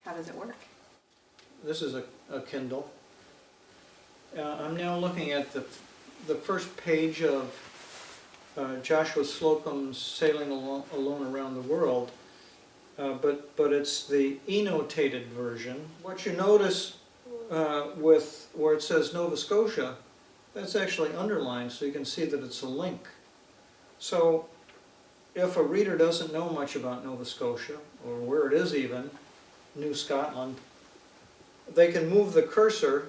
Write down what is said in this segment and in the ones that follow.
How does it work? This is a Kindle. I'm now looking at the first page of Joshua Slocum's Sailing Alone Around the World, but it's the eNotated version. What you notice with where it says Nova Scotia, that's actually underlined so you can see that it's a link. So if a reader doesn't know much about Nova Scotia, or where it is even, New Scotland, they can move the cursor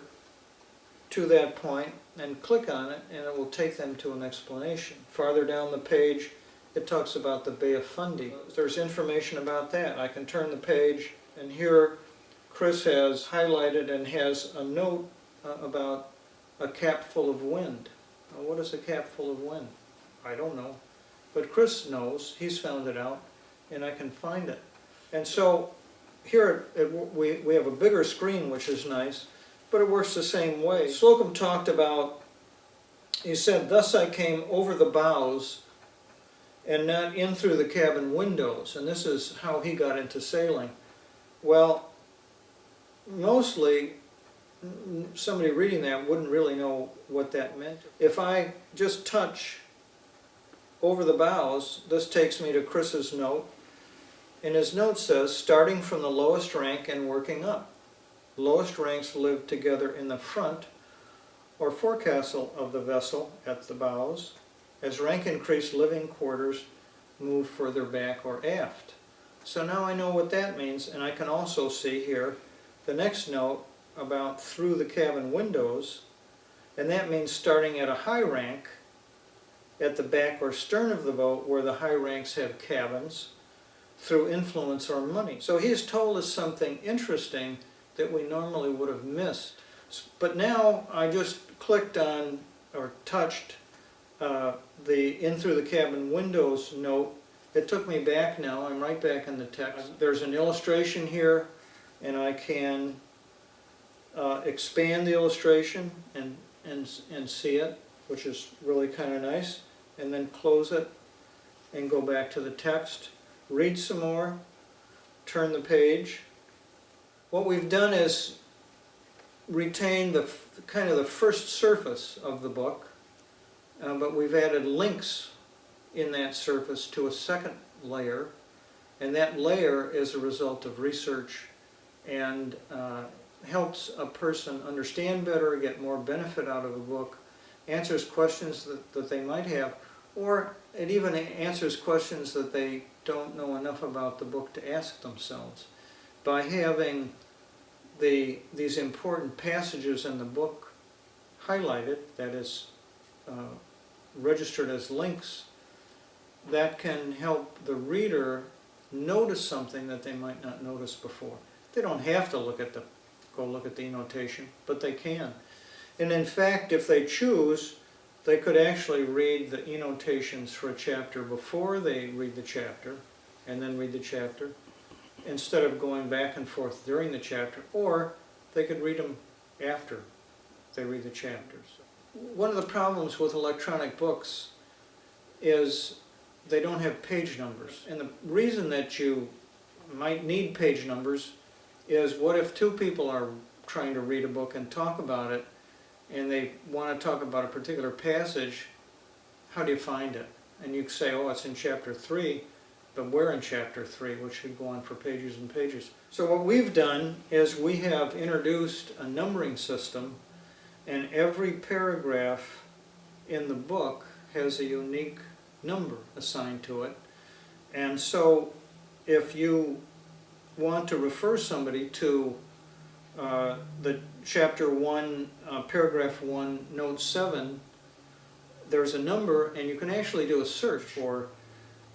to that point and click on it, and it will take them to an explanation. Farther down the page, it talks about the Bay of Fundy. There's information about that. I can turn the page, and here Chris has highlighted and has a note about a cap full of wind. Now, what is a cap full of wind? I don't know. But Chris knows. He's found it out, and I can find it. And so here we have a bigger screen, which is nice, but it works the same way. Slocum talked about, he said, "Thus I came over the bows and not in through the cabin windows." And this is how he got into sailing. Well, mostly somebody reading that wouldn't really know what that meant. If I just touch over the bows, this takes me to Chris's note, and his note says, "Starting from the lowest rank and working up. Lowest ranks live together in the front or forecastle of the vessel at the bows. As rank increase, living quarters move further back or aft." So now I know what that means, and I can also see here the next note about through the cabin windows, and that means starting at a high rank at the back or stern of the boat where the high ranks have cabins, through influence or money. So he's told us something interesting that we normally would have missed. But now I just clicked on or touched the in through the cabin windows note. It took me back now. I'm right back in the text. There's an illustration here, and I can expand the illustration and see it, which is really kind of nice, and then close it and go back to the text, read some more, turn the page. What we've done is retain the kind of the first surface of the book, but we've added links in that surface to a second layer, and that layer is a result of research and helps a person understand better, get more benefit out of a book, answers questions that they might have, or it even answers questions that they don't know enough about the book to ask themselves. By having these important passages in the book highlighted, that is registered as links, that can help the reader notice something that they might not notice before. They don't have to go look at the eNotation, but they can. And in fact, if they choose, they could actually read the eNotations for a chapter before they read the chapter, and then read the chapter, instead of going back and forth during the chapter, or they could read them after they read the chapters. One of the problems with electronic books is they don't have page numbers. And the reason that you might need page numbers is, what if two people are trying to read a book and talk about it, and they want to talk about a particular passage? How do you find it? And you say, oh, it's in chapter 3, but we're in chapter 3, which should go on for pages and pages. So what we've done is we have introduced a numbering system, and every paragraph in the book has a unique number assigned to it. And so if you want to refer somebody to the chapter 1, paragraph 1, note 7, there's a number, and you can actually do a search for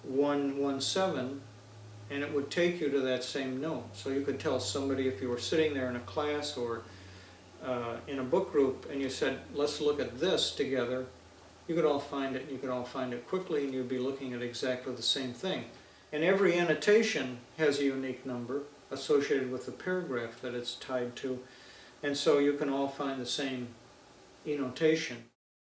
117, and it would take you to that same note. So you could tell somebody, if you were sitting there in a class or in a book group, and you said, let's look at this together, you could all find it, and you could all find it quickly, and you'd be looking at exactly the same thing. And every annotation has a unique number associated with the paragraph that it's tied to, and so you can all find the same eNotation.